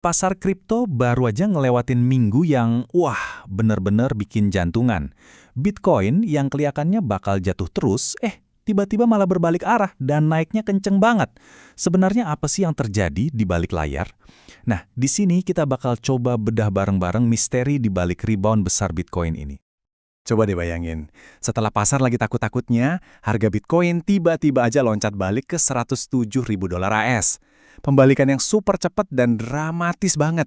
Pasar kripto baru aja ngelewatin minggu yang, wah, bener-bener bikin jantungan. Bitcoin yang kelihatannya bakal jatuh terus, tiba-tiba malah berbalik arah dan naiknya kenceng banget. Sebenarnya apa sih yang terjadi di balik layar? Nah, di sini kita bakal coba bedah bareng-bareng misteri di balik rebound besar Bitcoin ini. Coba deh bayangin, setelah pasar lagi takut-takutnya, harga Bitcoin tiba-tiba aja loncat balik ke 107.000 dolar AS. Pembalikan yang super cepat dan dramatis banget.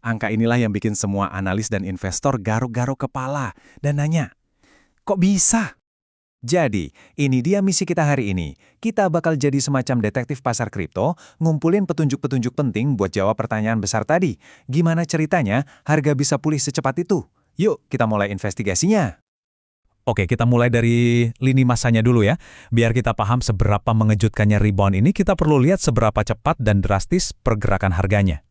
Angka inilah yang bikin semua analis dan investor garuk-garuk kepala dan nanya, kok bisa? Jadi, ini dia misi kita hari ini. Kita bakal jadi semacam detektif pasar kripto, ngumpulin petunjuk-petunjuk penting buat jawab pertanyaan besar tadi. Gimana ceritanya harga bisa pulih secepat itu? Yuk, kita mulai investigasinya. Oke, kita mulai dari lini masanya dulu ya. Biar kita paham seberapa mengejutkannya rebound ini, kita perlu lihat seberapa cepat dan drastis pergerakan harganya.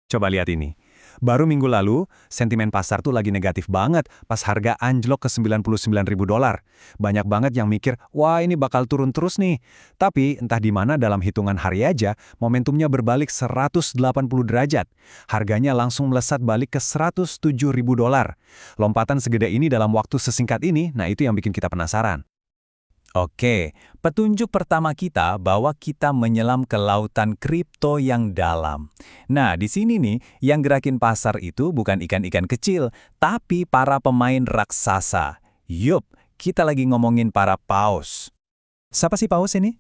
Coba lihat ini. Baru minggu lalu, sentimen pasar tuh lagi negatif banget pas harga anjlok ke 99.000 dolar. Banyak banget yang mikir, wah ini bakal turun terus nih. Tapi entah di mana dalam hitungan hari aja, momentumnya berbalik 180 derajat. Harganya langsung melesat balik ke 107.000 dolar. Lompatan segede ini dalam waktu sesingkat ini, nah itu yang bikin kita penasaran. Oke, petunjuk pertama kita bahwa kita menyelam ke lautan kripto yang dalam. Nah, di sini nih, yang gerakin pasar itu bukan ikan-ikan kecil, tapi para pemain raksasa. Yup, kita lagi ngomongin para paus. Siapa sih paus ini?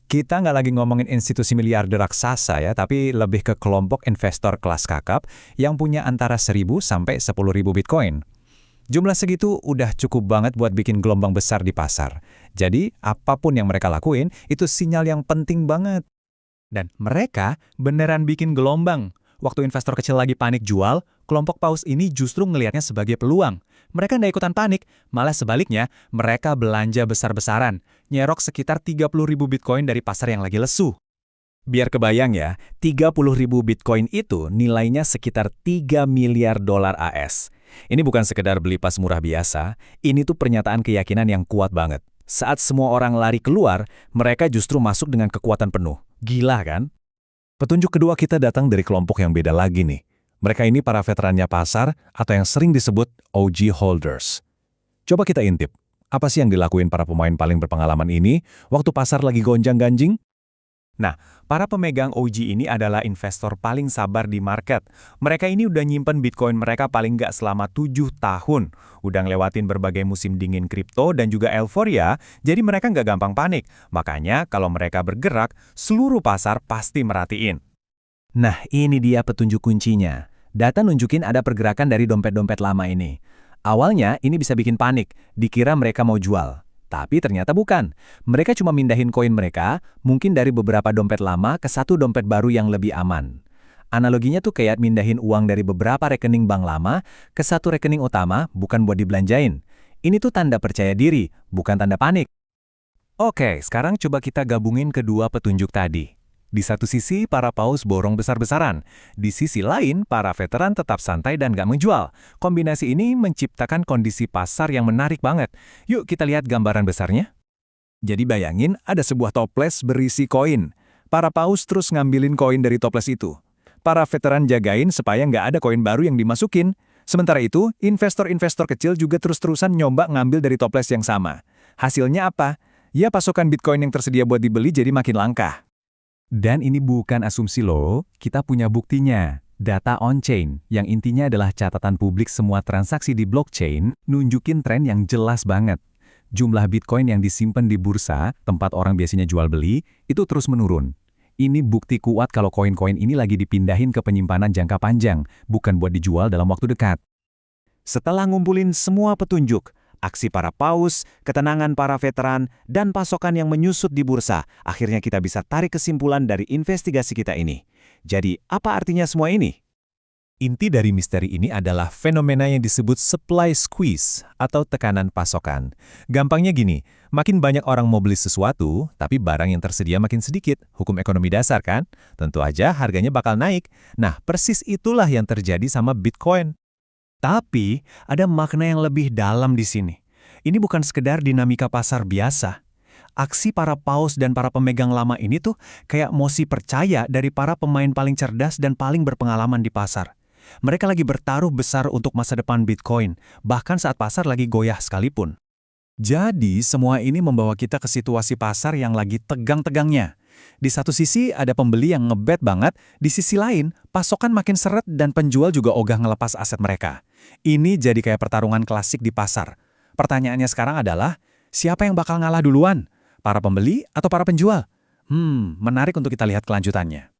Kita nggak lagi ngomongin institusi miliarder raksasa ya, tapi lebih ke kelompok investor kelas kakap yang punya antara 1.000 sampai 10.000 Bitcoin. Jumlah segitu udah cukup banget buat bikin gelombang besar di pasar. Jadi, apapun yang mereka lakuin, itu sinyal yang penting banget. Dan mereka beneran bikin gelombang. Waktu investor kecil lagi panik jual, kelompok paus ini justru ngelihatnya sebagai peluang. Mereka nggak ikutan panik, malah sebaliknya, mereka belanja besar-besaran, nyerok sekitar 30.000 Bitcoin dari pasar yang lagi lesu. Biar kebayang ya, 30.000 Bitcoin itu nilainya sekitar 3 miliar dolar AS. Ini bukan sekedar beli pas murah biasa, ini tuh pernyataan keyakinan yang kuat banget. Saat semua orang lari keluar, mereka justru masuk dengan kekuatan penuh. Gila kan? Petunjuk kedua kita datang dari kelompok yang beda lagi nih. Mereka ini para veterannya pasar atau yang sering disebut OG holders. Coba kita intip, apa sih yang dilakuin para pemain paling berpengalaman ini waktu pasar lagi gonjang-ganjing? Nah, para pemegang OG ini adalah investor paling sabar di market. Mereka ini udah nyimpen Bitcoin mereka paling nggak selama 7 tahun. Udah ngelewatin berbagai musim dingin kripto dan juga euforia, jadi mereka nggak gampang panik. Makanya kalau mereka bergerak, seluruh pasar pasti merhatiin. Nah, ini dia petunjuk kuncinya. Data nunjukin ada pergerakan dari dompet-dompet lama ini. Awalnya ini bisa bikin panik, dikira mereka mau jual. Tapi ternyata bukan. Mereka cuma mindahin koin mereka, mungkin dari beberapa dompet lama ke satu dompet baru yang lebih aman. Analoginya tuh kayak mindahin uang dari beberapa rekening bank lama ke satu rekening utama, bukan buat dibelanjain. Ini tuh tanda percaya diri, bukan tanda panik. Oke, sekarang coba kita gabungin kedua petunjuk tadi. Di satu sisi, para paus borong besar-besaran. Di sisi lain, para veteran tetap santai dan gak menjual. Kombinasi ini menciptakan kondisi pasar yang menarik banget. Yuk kita lihat gambaran besarnya. Jadi bayangin ada sebuah toples berisi koin. Para paus terus ngambilin koin dari toples itu. Para veteran jagain supaya nggak ada koin baru yang dimasukin. Sementara itu, investor-investor kecil juga terus-terusan nyoba ngambil dari toples yang sama. Hasilnya apa? Ya pasokan Bitcoin yang tersedia buat dibeli jadi makin langka. Dan ini bukan asumsi loh, kita punya buktinya. Data on-chain, yang intinya adalah catatan publik semua transaksi di blockchain, nunjukin tren yang jelas banget. Jumlah Bitcoin yang disimpan di bursa, tempat orang biasanya jual beli, itu terus menurun. Ini bukti kuat kalau koin-koin ini lagi dipindahin ke penyimpanan jangka panjang, bukan buat dijual dalam waktu dekat. Setelah ngumpulin semua petunjuk, aksi para paus, ketenangan para veteran, dan pasokan yang menyusut di bursa, akhirnya kita bisa tarik kesimpulan dari investigasi kita ini. Jadi, apa artinya semua ini? Inti dari misteri ini adalah fenomena yang disebut supply squeeze atau tekanan pasokan. Gampangnya gini, makin banyak orang mau beli sesuatu, tapi barang yang tersedia makin sedikit. Hukum ekonomi dasar kan? Tentu aja harganya bakal naik. Nah, persis itulah yang terjadi sama Bitcoin. Tapi, ada makna yang lebih dalam di sini. Ini bukan sekedar dinamika pasar biasa. Aksi para paus dan para pemegang lama ini tuh kayak mosi percaya dari para pemain paling cerdas dan paling berpengalaman di pasar. Mereka lagi bertaruh besar untuk masa depan Bitcoin, bahkan saat pasar lagi goyah sekalipun. Jadi, semua ini membawa kita ke situasi pasar yang lagi tegang-tegangnya. Di satu sisi ada pembeli yang ngebet banget, di sisi lain pasokan makin seret dan penjual juga ogah ngelepas aset mereka. Ini jadi kayak pertarungan klasik di pasar. Pertanyaannya sekarang adalah, siapa yang bakal ngalah duluan? Para pembeli atau para penjual? Menarik untuk kita lihat kelanjutannya.